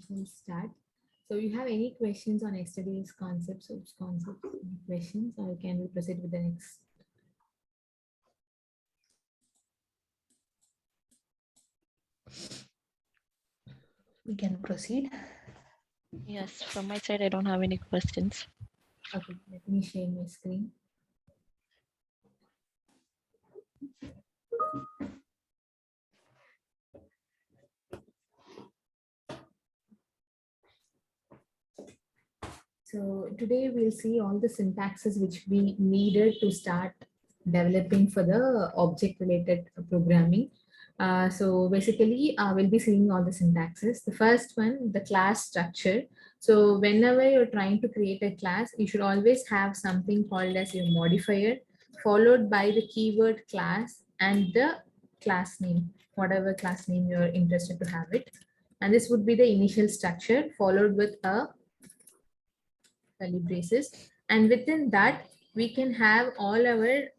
We'll start. So you have any questions on yesterday's concepts, any questions, or can we proceed with the next? We can proceed. Yes, from my side, I don't have any questions. Okay, let me share my screen. So today we'll see all the syntaxes which we needed to start developing for the object related programming. So basically we'll be seeing all the syntaxes. The first one, the class structure. So whenever you're trying to create a class, you should always have something called as your modifier, followed by the keyword class and the class name, whatever class name you're interested to have it. And this would be the initial structure followed with a curly braces, and within that we can have all our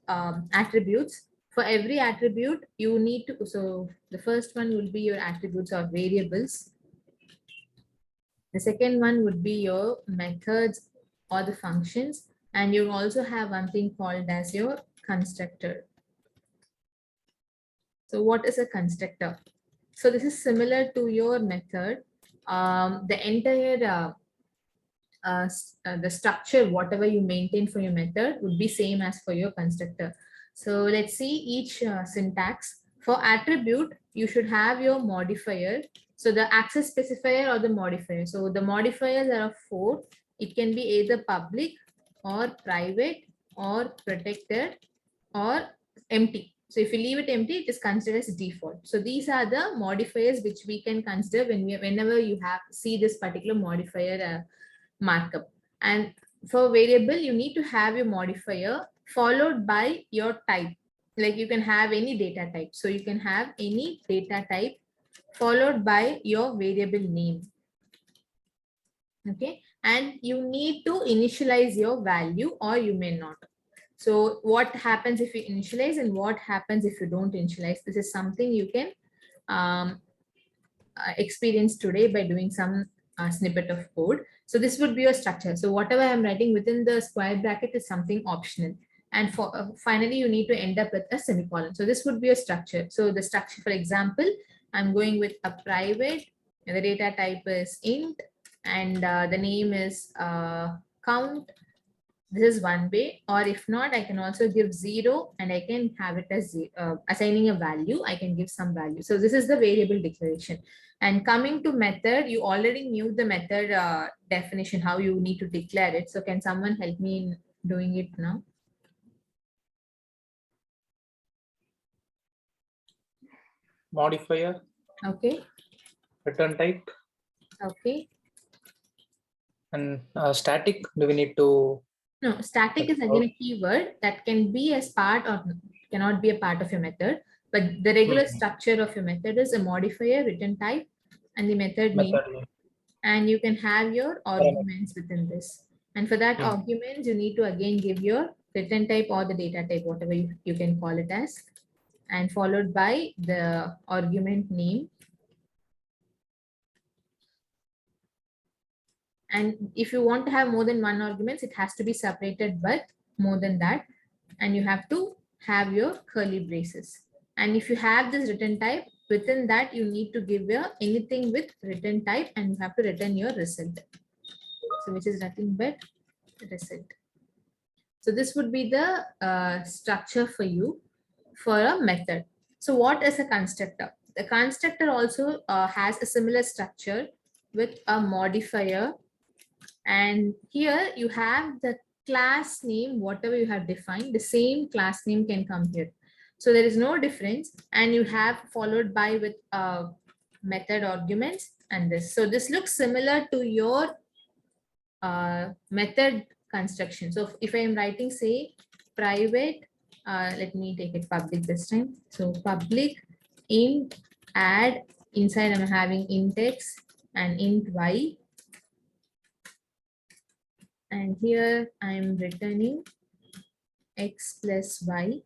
attributes. For every attribute you need to, so the first one will be your attributes or variables, the second one would be your methods or the functions, and you also have one thing called as your constructor. So what is a constructor? So this is similar to your method. The entire the structure, whatever you maintain for your method, would be same as for your constructor. So let's see each syntax. For attribute, you should have your modifier. So the access specifier or the modifier. So the modifiers are four. It can be either public or private or protected or empty. So if you leave it empty, it is considered as default. So these are the modifiers which we can consider whenever you have see this particular modifier markup. And for variable, you need to have your modifier followed by your type. Like you can have any data type. So you can have any data type followed by your variable name. Okay. And you need to initialize your value or you may not. So what happens if you initialize and what happens if you don't initialize? This is something you can experience today by doing some snippet of code. So this would be your structure. So whatever I'm writing within the square bracket is something optional. And for finally, you need to end up with a semicolon. So this would be a structure. So the structure, for example, I'm going with a private, and the data type is int, and the name is count. This is one way, or if not, I can also give 0 and I can have it as assigning a value. I can give some value. So this is the variable declaration. And coming to method, you already knew the method definition, how you need to declare it. So can someone help me in doing it now? Modifier. Okay. Return type. Okay. And static, do we need to? No, static is again a keyword that can be as part or cannot be a part of your method. But the regular structure of your method is a modifier, return type, and the method name. And you can have your arguments within this. And for that arguments, you need to again give your return type or the data type, whatever you can call it as, and followed by the argument name. And if you want to have more than one arguments, it has to be separated but more than that. And you have to have your curly braces. And if you have this return type, within that you need to give your anything with return type and you have to return your result. So which is nothing but result. So this would be the structure for you for a method. So what is a constructor? The constructor also has a similar structure with a modifier. And here you have the class name, whatever you have defined, the same class name can come here. So there is no difference, and you have followed by with method arguments and this. So this looks similar to your method construction. So if I am writing, say, private, let me take it public this time. So public int add, inside I'm having int x and int y. And here I'm returning x plus y.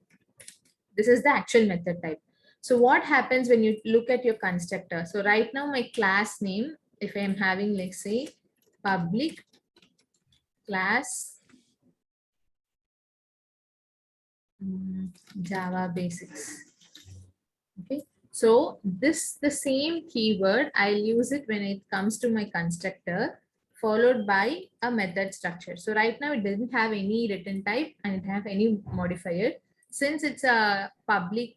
This is the actual method type. So what happens when you look at your constructor? So right now my class name if I am having, let's say, public class Java basics. Okay, so the same keyword, I'll use it when it comes to my constructor, followed by a method structure. So right now it doesn't have any return type and it have any modifier. Since it's a public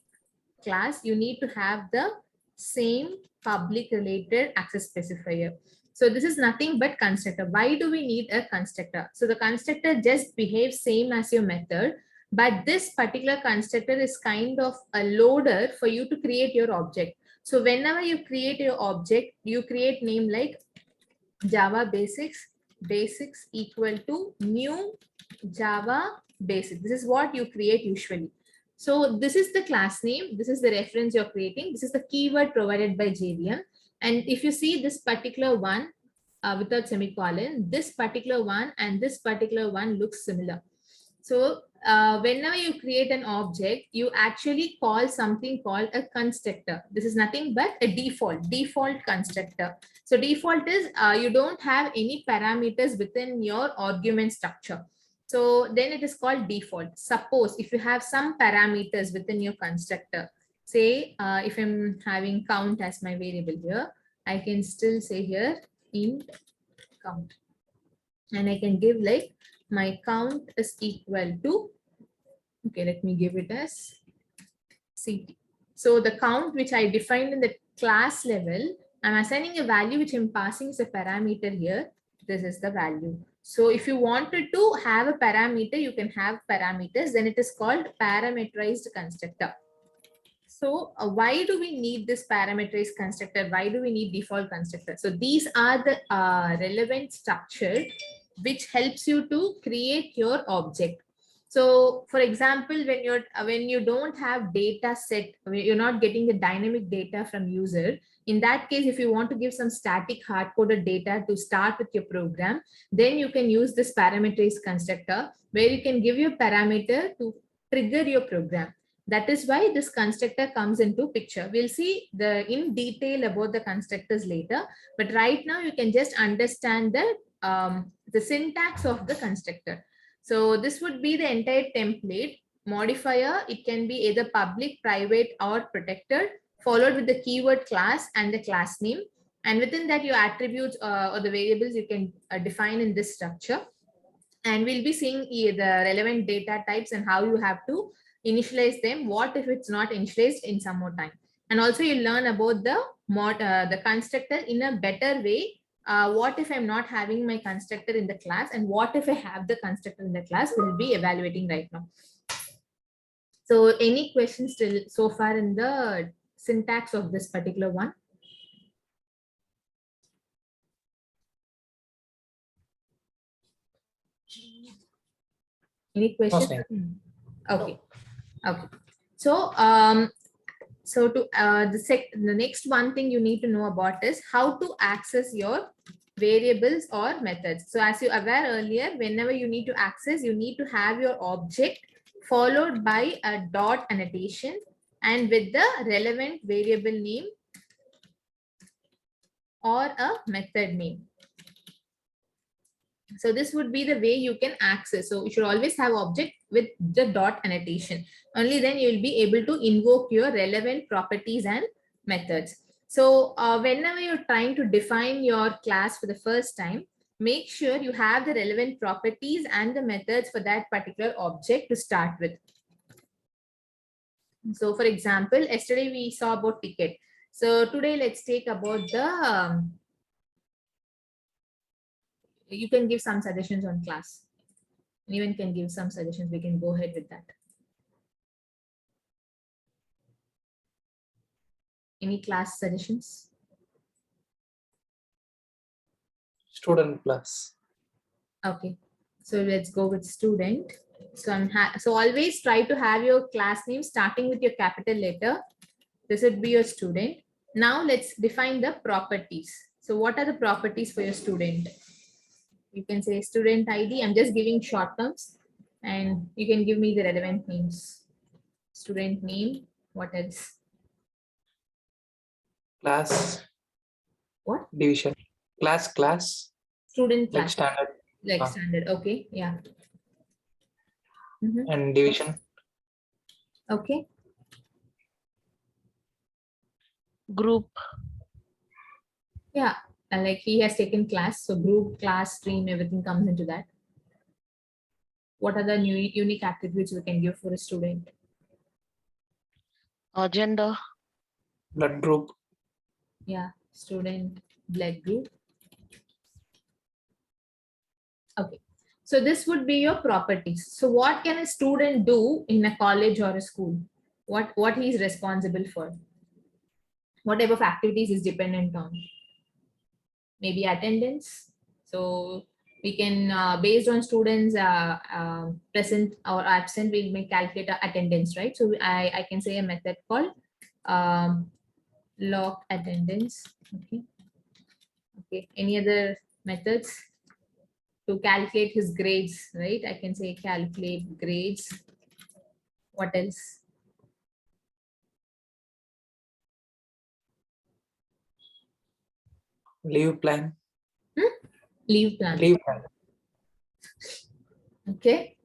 class, you need to have the same public related access specifier. So this is nothing but constructor. Why do we need a constructor? So the constructor just behaves same as your method, but this particular constructor is kind of a loader for you to create your object. So whenever you create your object, you create name like Java basics equal to new Java basic. This is what you create usually. So this is the class name. This is the reference you're creating. This is the keyword provided by JVM. And if you see this particular one without semicolon, this particular one and this particular one looks similar. So whenever you create an object, you actually call something called a constructor. This is nothing but a default constructor. So default is you don't have any parameters within your argument structure. So then it is called default. Suppose if you have some parameters within your constructor, say if I'm having count as my variable here, I can still say here int count. And I can give like my count is equal to, okay, let me give it as CT. So the count which I defined in the class level, I'm assigning a value which I'm passing as a parameter here. This is the value. So if you wanted to have a parameter, you can have parameters, then it is called parameterized constructor. So why do we need this parameterized constructor? Why do we need default constructor? So these are the relevant structure which helps you to create your object. So for example, when you don't have data set, you're not getting the dynamic data from user. In that case, if you want to give some static hard-coded data to start with your program, then you can use this parameterized constructor where you can give your parameter to trigger your program. That is why this constructor comes into picture. We'll see in detail about the constructors later, but right now you can just understand the syntax of the constructor. So this would be the entire template. Modifier, it can be either public, private, or protected, followed with the keyword class and the class name. And within that, your attributes or the variables you can define in this structure. And we'll be seeing the relevant data types and how you have to initialize them. What if it's not initialized in some more time? And also you learn about the constructor in a better way. What if I'm not having my constructor in the class, and what if I have the constructor in the class? We'll be evaluating right now. So any questions still so far in the syntax of this particular one? Any questions? Okay. Okay. So so to the next one thing you need to know about is how to access your variables or methods. So as you aware earlier, whenever you need to access, you need to have your object followed by a dot annotation and with the relevant variable name or a method name. So this would be the way you can access. So you should always have object with the dot annotation. Only then you will be able to invoke your relevant properties and methods. So whenever you're trying to define your class for the first time, make sure you have the relevant properties and the methods for that particular object to start with. So for example, yesterday we saw about ticket. So today let's take about the you can give some suggestions on class. Anyone can give some suggestions. We can go ahead with that. Any class suggestions? Student class. Okay, so let's go with student. So so always try to have your class name starting with your capital letter. This would be your student. Now let's define the properties. So what are the properties for your student? You can say student ID. I'm just giving short terms and you can give me the relevant names. Student name. What else? Class. What? Division. class, Student like class, standard like Ah. standard. Okay, yeah. Mhm. and division. Okay, Group. yeah. And like he has taken class, so group, class, stream, everything comes into that. What are the new unique attributes we can give for a student? Gender. Blood group. Yeah, student, blood group. Okay, so this would be your properties. So what can a student do in a college or a school? What he is responsible for? What type of activities is dependent on? Maybe attendance. So we can, based on students present or absent, we may calculate attendance, right? So I can say a method called log attendance. Okay. Okay. Any other methods to calculate his grades, right? I can say calculate grades. What else? Leave plan. Leave plan. Leave plan. Okay.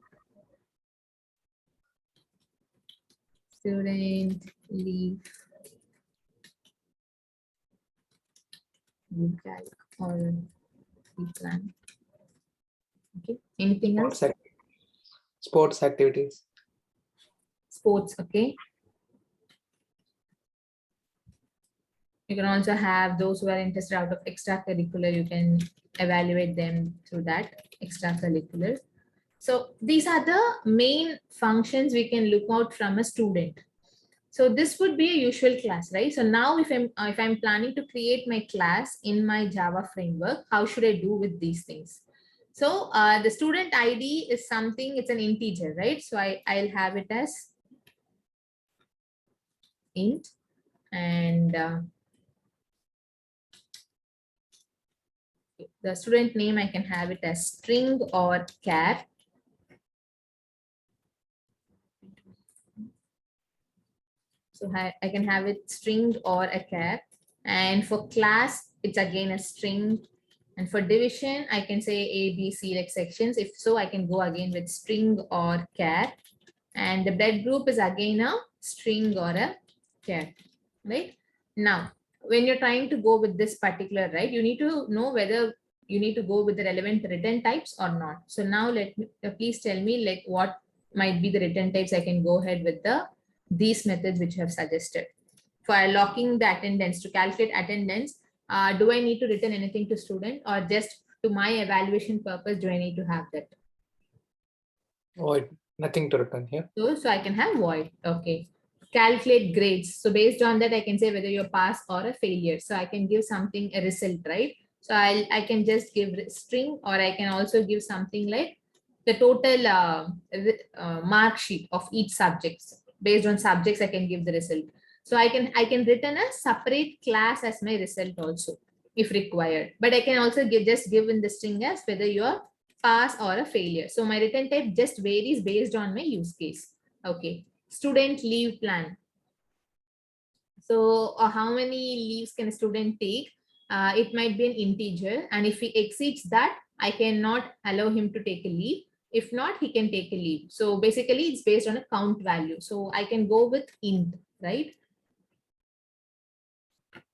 Student leave. Leave calc or leave plan. Okay. Anything else? Sports activities. Sports. Okay. You can also have those who are interested out of extracurricular. You can evaluate them through that extracurricular. So these are the main functions we can look out from a student. So this would be a usual class, right? So now if I'm planning to create my class in my Java framework, how should I do with these things? So the student ID is something, it's an integer, right? So I'll have it as int, and the student name, I can have it as string or char. So I can have it string or a char. And for class, it's again a string. And for division, I can say A, B, C, like sections. If so, I can go again with string or char. And the blood group is again a string or a char, right? Now, when you're trying to go with this particular, right, you need to know whether you need to go with the relevant return types or not. So now let me, please tell me like what might be the return types. I can go ahead with these methods which you have suggested. For locking the attendance, to calculate attendance, do I need to return anything to student, or just to my evaluation purpose, do I need to have that? Void. Nothing to return here. So I can have void. Okay. Calculate grades. So based on that, I can say whether you're pass or a failure. So I can give something a result, right? So I can just give string, or I can also give something like the total mark sheet of each subjects. Based on subjects, I can give the result. So I can return a separate class as my result also, if required. But I can also just give in the string as whether you're pass or a failure. So my return type just varies based on my use case. Okay. Student leave plan. So how many leaves can a student take? It might be an integer. And if he exceeds that, I cannot allow him to take a leave. If not, he can take a leave. So basically it's based on a count value. So I can go with int, right?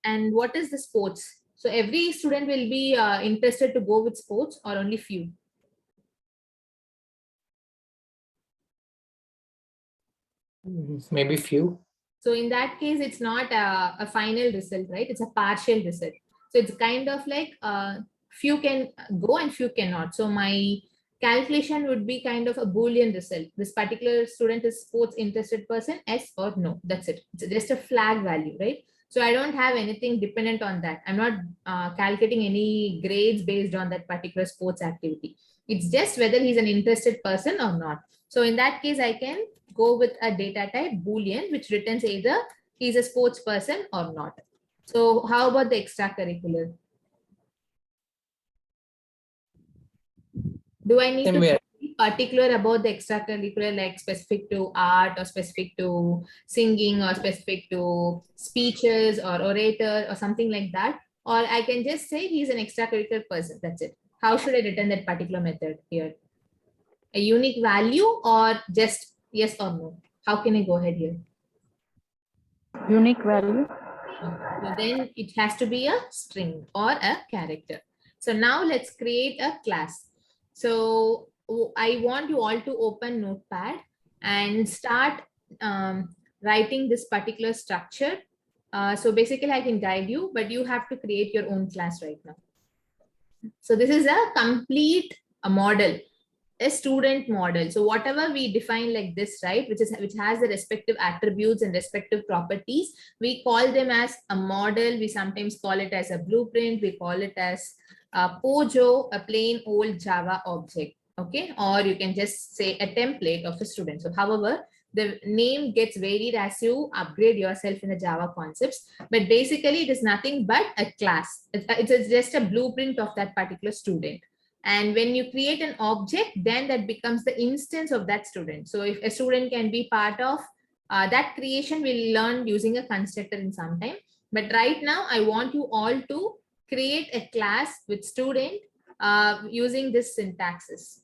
And what is the sports? So every student will be interested to go with sports, or only few? Maybe few. So in that case, it's not a final result, right? It's a partial result. So it's kind of like few can go and few cannot. So my calculation would be kind of a Boolean result. This particular student is sports interested person, yes or no. That's it. It's just a flag value, right? So I don't have anything dependent on that. I'm not calculating any grades based on that particular sports activity. It's just whether he's an interested person or not. So in that case, I can go with a data type Boolean, which returns either he's a sports person or not. So how about the extracurricular? Do I need Same to way. be particular about the extracurricular, like specific to art or specific to singing or specific to speeches or orator or something like that? or I can just say he's an extracurricular person. That's it. How should I return that particular method here? A unique value or just yes or no? How can I go ahead here? Unique value. Okay. So then it has to be a string or a character. So now let's create a class. So I want you all to open Notepad and start writing this particular structure. So basically I can guide you, but you have to create your own class right now. So this is a complete model, a student model. So whatever we define like this, right, which has the respective attributes and respective properties, we call them as a model. We sometimes call it as a blueprint. We call it as a POJO, a plain old Java object. Okay, or you can just say a template of a student. So however, the name gets varied as you upgrade yourself in the Java concepts, but basically it is nothing but a class. It's just a blueprint of that particular student. And when you create an object, then that becomes the instance of that student. So if a student can be part of that creation, we'll learn using a constructor in some time. But right now, I want you all to create a class with student using this syntaxes.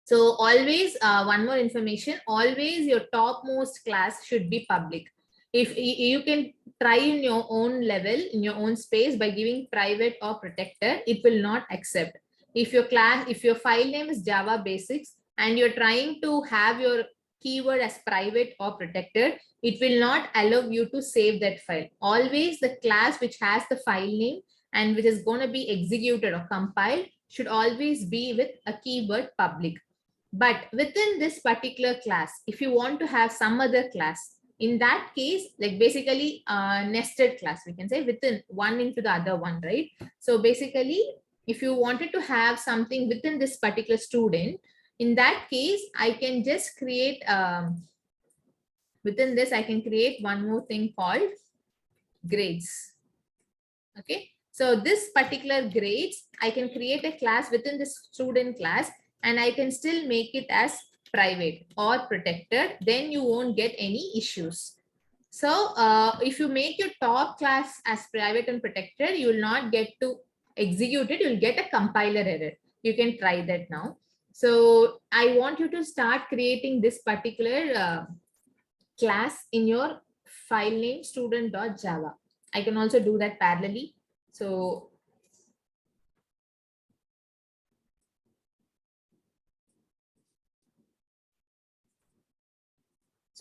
So always, one more information, always your topmost class should be public. If you can try in your own level, in your own space by giving private or protected, it will not accept. If your file name is Java Basics and you're trying to have your keyword as private or protected, it will not allow you to save that file. Always the class which has the file name and which is going to be executed or compiled should always be with a keyword public. But within this particular class, if you want to have some other class, in that case, like basically nested class, we can say within one into the other one, right? So basically, if you wanted to have something within this particular student, in that case, I can just create, within this, I can create one more thing called grades. Okay. So this particular grades, I can create a class within this student class and I can still make it as private or protected. Then you won't get any issues. So if you make your top class as private and protected, you will not get to execute it. You'll get a compiler error. You can try that now. So I want you to start creating this particular class in your file name student.java. I can also do that parallelly. So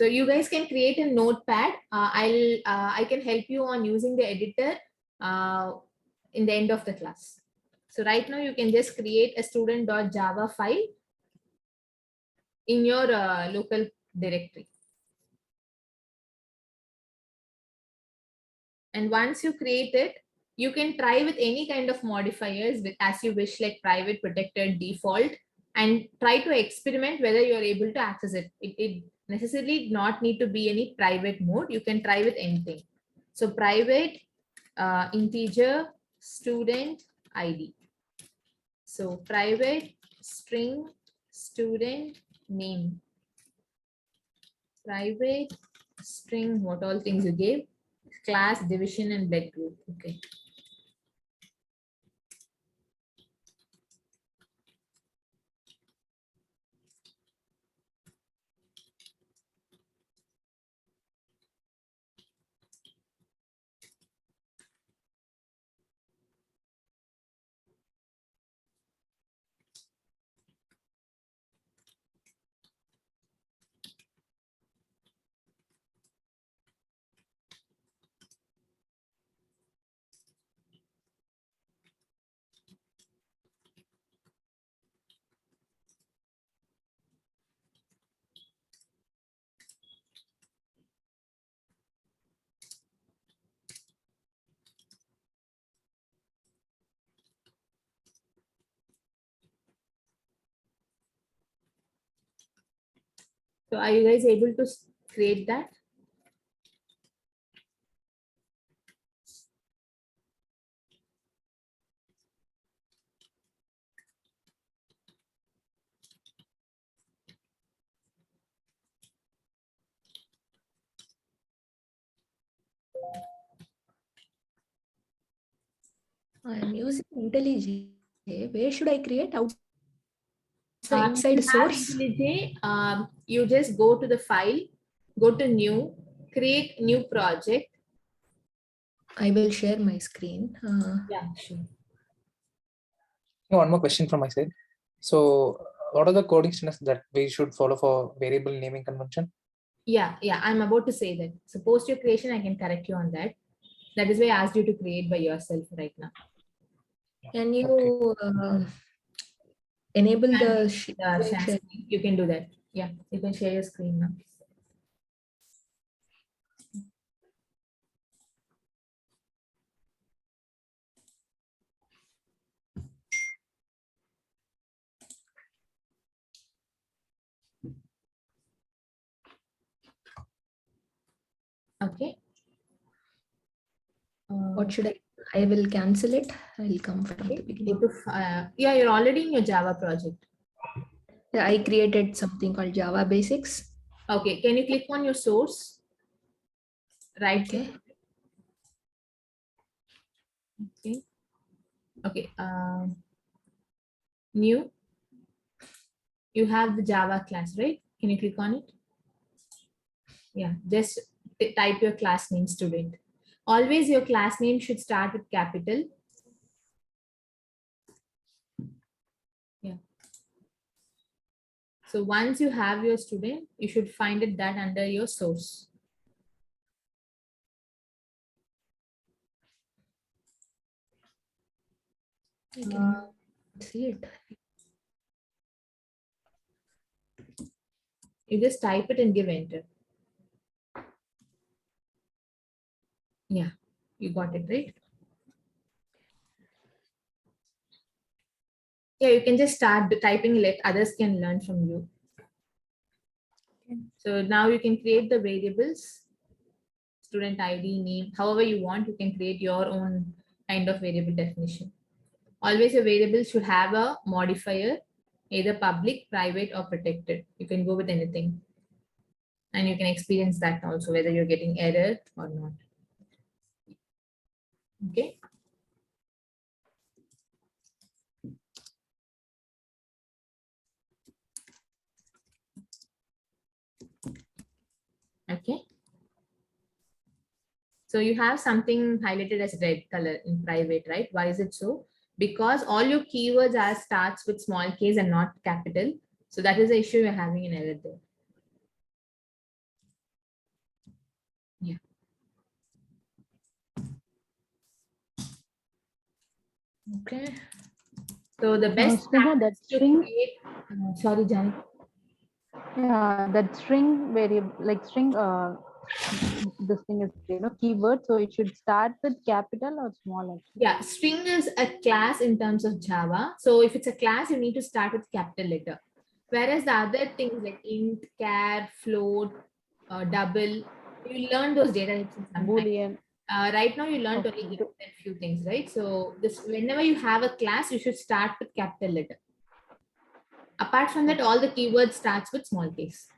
you guys can create a notepad. I can help you on using the editor in the end of the class. So right now you can just create a student.java file in your local directory. And once you create it, you can try with any kind of modifiers with as you wish, like private, protected, default, and try to experiment whether you're able to access it. It necessarily not need to be any private mode. You can try with anything. So private integer student ID. So private string student name. Private string, what all things you gave, class, division, and blood group. Okay. So are you guys able to create that? I am using IntelliJ. Where should I create? Outside If you inside have source? IntelliJ, you just go to the file, go to new, create new project. I will share my screen. Yeah, sure. One more question from my side. So, what are the coding standards that we should follow for variable naming convention? Yeah, I'm about to say that. So post your creation, I can correct you on that. That is why I asked you to create by yourself right now. Can you enable the Share share? screen. You can do that. Yeah, you can share your screen now. Okay. What should I? I will cancel it. I will come from the Go beginning. to, yeah, you're already in your Java project. Yeah, I created something called Java Basics. Okay, can you click on your source? Right. Okay. Okay. Okay. New. You have the Java class, right? Can you click on it? Yeah, just type your class name, student. Always your class name should start with capital. Yeah. So once you have your student, you should find it that under your source. I can see it. You just type it and give enter. Yeah, you got it, right? Yeah, you can just start typing, let others can learn from you. So now you can create the variables, student ID, name, however you want, you can create your own kind of variable definition. Always a variable should have a modifier, either public, private, or protected. You can go with anything. And you can experience that also, whether you're getting error or not. Okay. Okay. So you have something highlighted as red color in private, right? Why is it so? Because all your keywords are starts with small case and not capital. So that is the issue you're having an error there. Yeah. Okay. So the best Sneha, that practice to string, create, sorry, Jani. yeah, that string variable, like string, this thing is, keyword. So it should start with capital or small actually. Yeah, string is a class in terms of Java. So if it's a class, you need to start with capital letter. Whereas the other things like int, char, float, double, you learn those data types in some time. Boolean. Right now, you learned Okay. only a few things, right? So this, whenever you have a class, you should start with capital letter. Apart from that, all the keywords starts with small case.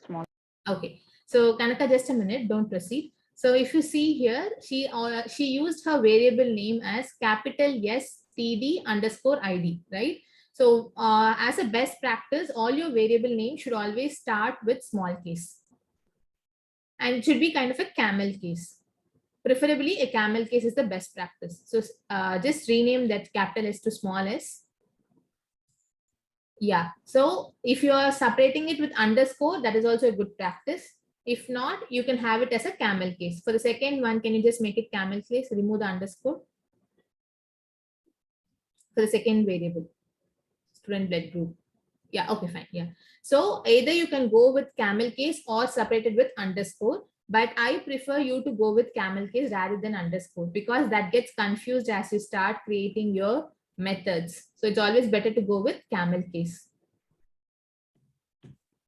Small. Okay. So Kanaka, just a minute, don't proceed. So if you see here, she used her variable name as capital S TD underscore ID, right? So as a best practice, all your variable name should always start with small case. And it should be kind of a camel case. Preferably a camel case is the best practice. So just rename that capital S to small s. Yeah. So if you are separating it with underscore, that is also a good practice. If not, you can have it as a camel case. For the second one, can you just make it camel case? Remove the underscore. For the second variable, student blood group. Yeah, okay, fine. Yeah. So either you can go with camel case or separated with underscore. But I prefer you to go with camel case rather than underscore because that gets confused as you start creating your methods. So it's always better to go with camel case.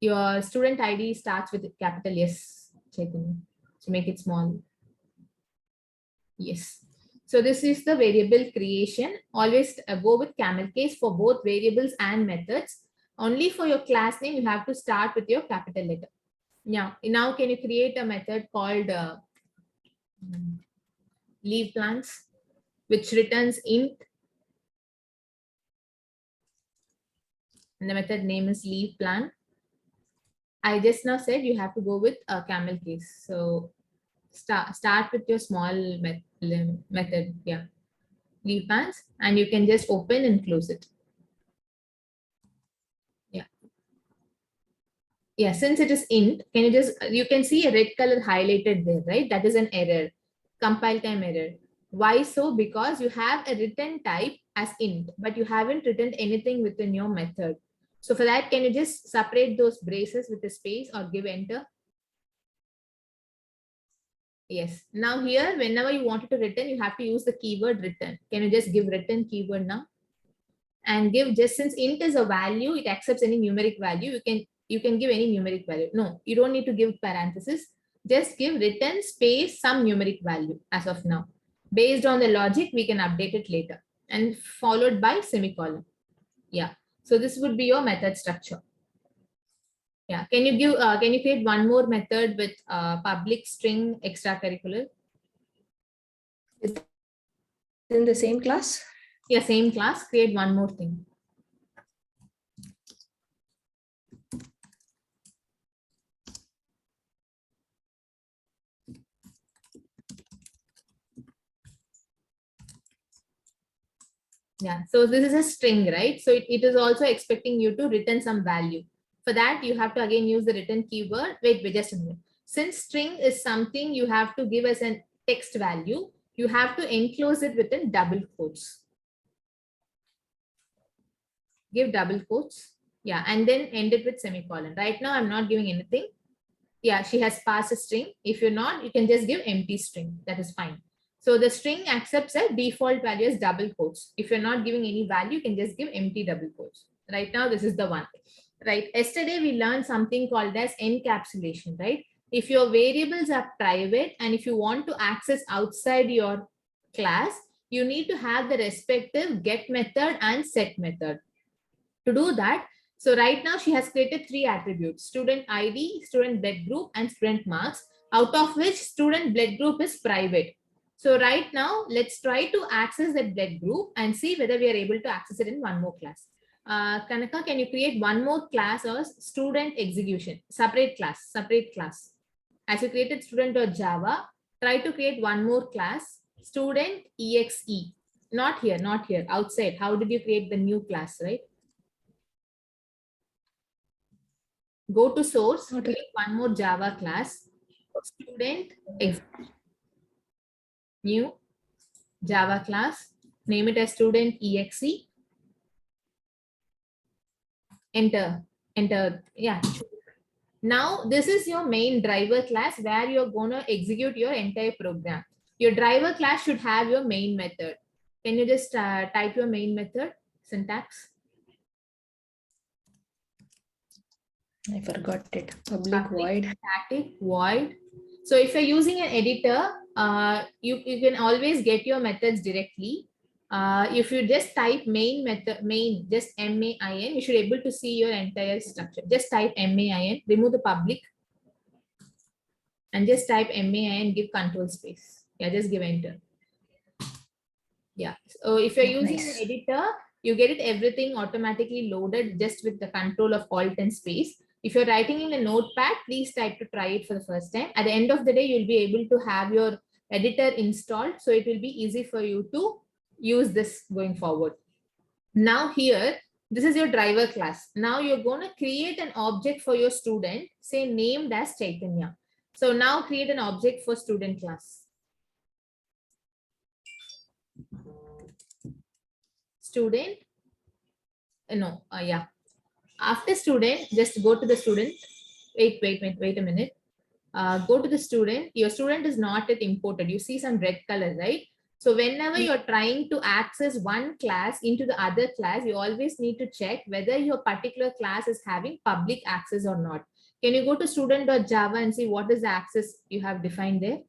Your student ID starts with capital S, Chaitanya. So make it small. Yes. So this is the variable creation. Always go with camel case for both variables and methods. Only for your class name, you have to start with your capital letter. Yeah. Now can you create a method called leave plans? which returns int. And the method name is leave plan. I just now said you have to go with a camel case. So start with your small method. Yeah. Leave plans, and you can just open and close it. Yeah. Yeah, since it is int, you can see a red color highlighted there, right? That is an error, compile time error. Why so? Because you have a written type as int, but you haven't written anything within your method. So for that, can you just separate those braces with a space or give enter? Yes. Now here, whenever you want it to return, you have to use the keyword return. Can you just give return keyword now? And give, just since int is a value, it accepts any numeric value. You can give any numeric value. No, you don't need to give parenthesis. Just give return space some numeric value as of now. Based on the logic, we can update it later, and followed by semicolon. Yeah. So this would be your method structure. Yeah. Can you create one more method with public string extracurricular? In the same class? Yeah, same class. Create one more thing. Yeah, so this is a string, right? So it is also expecting you to return some value. For that, you have to again use the return keyword. Wait, just a minute. Since string is something you have to give as a text value, you have to enclose it within double quotes. Give double quotes. Yeah, and then end it with semicolon. Right now, I'm not giving anything. Yeah, she has passed a string. If you're not, you can just give empty string. That is fine. So the string accepts a default value as double quotes. If you're not giving any value, you can just give empty double quotes. Right now, this is the one. Right. Yesterday, we learned something called as encapsulation, right? If your variables are private and if you want to access outside your class, you need to have the respective get method and set method. To do that, so right now she has created 3 attributes: student ID, student blood group, and student marks, out of which student blood group is private. So right now, let's try to access that blood group and see whether we are able to access it in one more class. Kanaka, can you create one more class as student execution, separate class. As you created student.java, try to create one more class, student exe. Not here, outside. How did you create the new class, right? Go to source, create one more Java class, student execution. New Java class, name it as student exe. Enter. Yeah. Now this is your main driver class where you're going to execute your entire program. Your driver class should have your main method. Can you just type your main method syntax? I forgot it. Public void. Static void. So if you're using an editor, you can always get your methods directly. If you just type main method, just MAIN, you should be able to see your entire structure. Just type MAIN, remove the public, and just type MAIN, give control space. Yeah, just give enter. Yeah. So if you're using an editor, you get it everything automatically loaded just with the control of Alt and space. If you're writing in a notepad, please try it for the first time. At the end of the day, you'll be able to have your editor installed. So it will be easy for you to use this going forward. Now here, this is your driver class. Now you're going to create an object for your student, say named as Chaitanya. So now create an object for student class. Student, yeah. After student, just go to the student. Wait a minute. Go to the student. Your student is not yet imported. You see some red color, right? So whenever you're trying to access one class into the other class, you always need to check whether your particular class is having public access or not. Can you go to student.java and see what is the access you have defined there?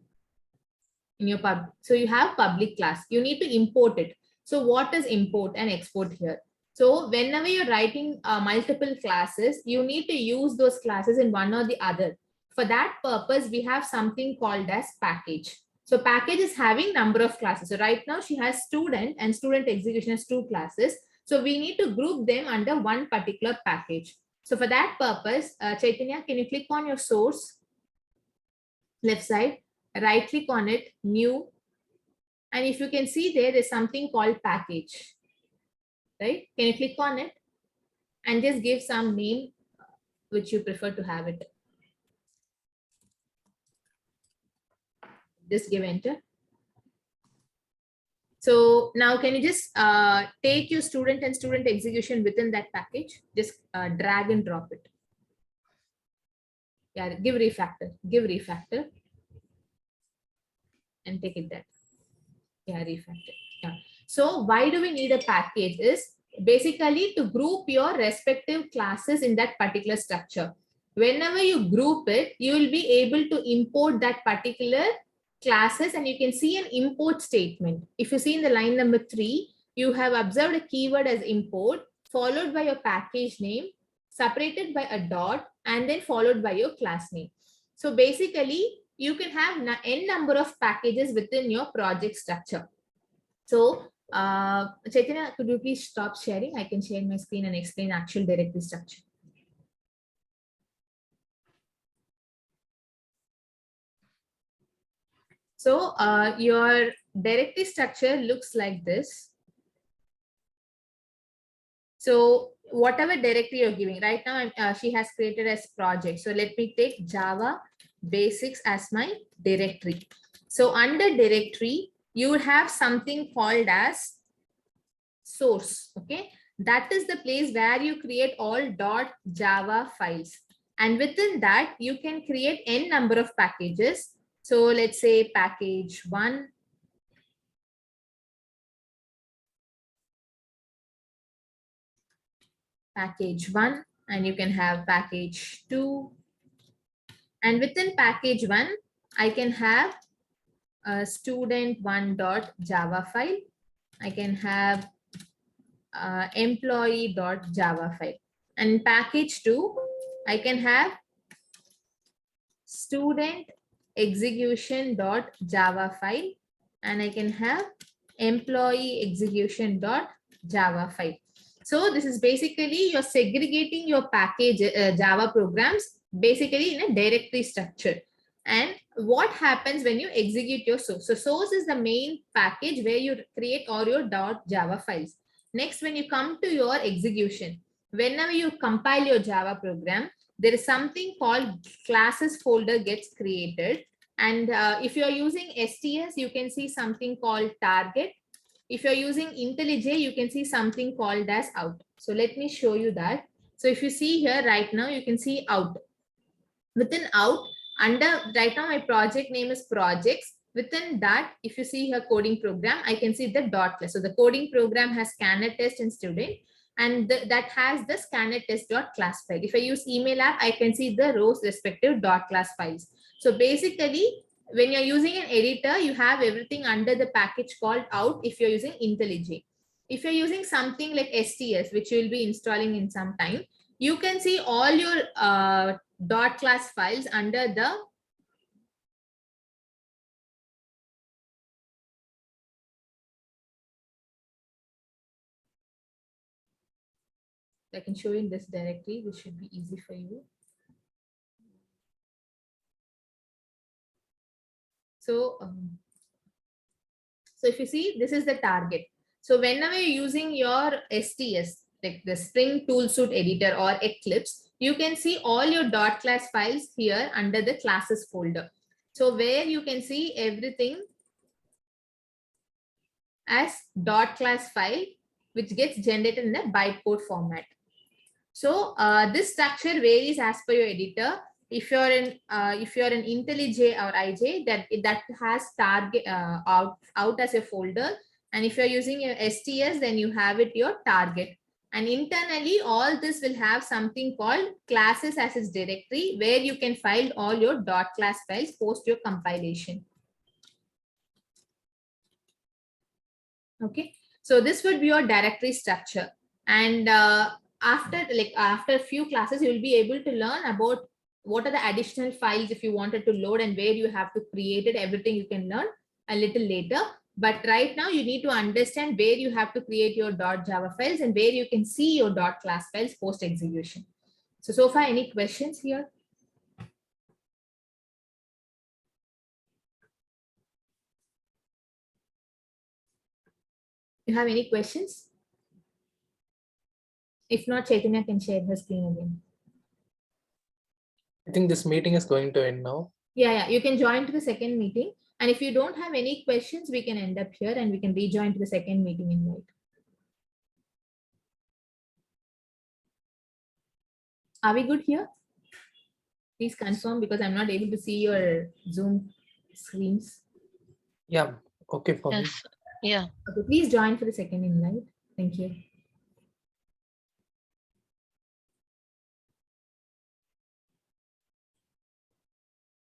In your so you have public class. You need to import it. So what is import and export here? So whenever you're writing multiple classes, you need to use those classes in one or the other. For that purpose, we have something called as package. So package is having number of classes. So right now she has student and student execution as 2 classes. So we need to group them under one particular package. So for that purpose, Chaitanya, can you click on your source, left side, right click on it, new. And if you can see there's something called package, right? Can you click on it and just give some name which you prefer to have it? Just give enter. So now can you just take your student and student execution within that package? Just drag and drop it. Yeah, give refactor and take it there. Yeah, refactor. Yeah. So why do we need a package is basically to group your respective classes in that particular structure. Whenever you group it, you will be able to import that particular classes, and you can see an import statement. If you see in the line number 3, you have observed a keyword as import, followed by your package name, separated by a dot, and then followed by your class name. So basically, you can have n number of packages within your project structure. So Chaitanya, could you please stop sharing? I can share my screen and explain actual directory structure. So your directory structure looks like this. So whatever directory you're giving, right now she has created as project. So let me take Java basics as my directory. So under directory, you would have something called as source. Okay, that is the place where you create all .java files. And within that, you can create n number of packages. So let's say package 1, package 1, and you can have package 2. And within package 1, I can have a student1.java file. I can have employee.java file. And package 2, I can have student execution.java file, and I can have employee execution.java file. So this is basically you're segregating your package Java programs basically in a directory structure. And what happens when you execute your source? So source is the main package where you create all your .java files. Next, when you come to your execution, whenever you compile your Java program, there is something called classes folder gets created. And if you're using STS, you can see something called target. If you're using IntelliJ, you can see something called as out. So let me show you that. So if you see here right now, you can see out. Within out, under right now my project name is projects. Within that, if you see here coding program, I can see the dot class. So the coding program has scanner test and student, and that has the scanner test.class file. If I use email app, I can see the rows respective .class files. So basically, when you're using an editor, you have everything under the package called out if you're using IntelliJ. If you're using something like STS, which you will be installing in some time, you can see all your .class files under the I can show you in this directory, which should be easy for you. So if you see, this is the target. So whenever you're using your STS, like the Spring Toolsuit Editor or Eclipse, you can see all your .class files here under the classes folder. So where you can see everything as .class file, which gets generated in the bytecode format. So this structure varies as per your editor. If you're in IntelliJ or IJ, that has target out as a folder, and if you're using your STS, then you have it your target. And internally, all this will have something called classes as its directory, where you can file all your .class files post your compilation. Okay, so this would be your directory structure. And after a few classes, you will be able to learn about what are the additional files if you wanted to load and where you have to create it. Everything you can learn a little later. But right now you need to understand where you have to create your .java files and where you can see your .class files post execution. So far, any questions here? You have any questions? If not, Chaitanya can share her screen again. I think this meeting is going to end now. Yeah, you can join to the second meeting. And if you don't have any questions, we can end up here and we can rejoin to the second meeting invite. Are we good here? Please confirm because I'm not able to see your Zoom screens. Yeah, okay for me. Yes. Yeah. Okay, please join for the second invite. Thank you.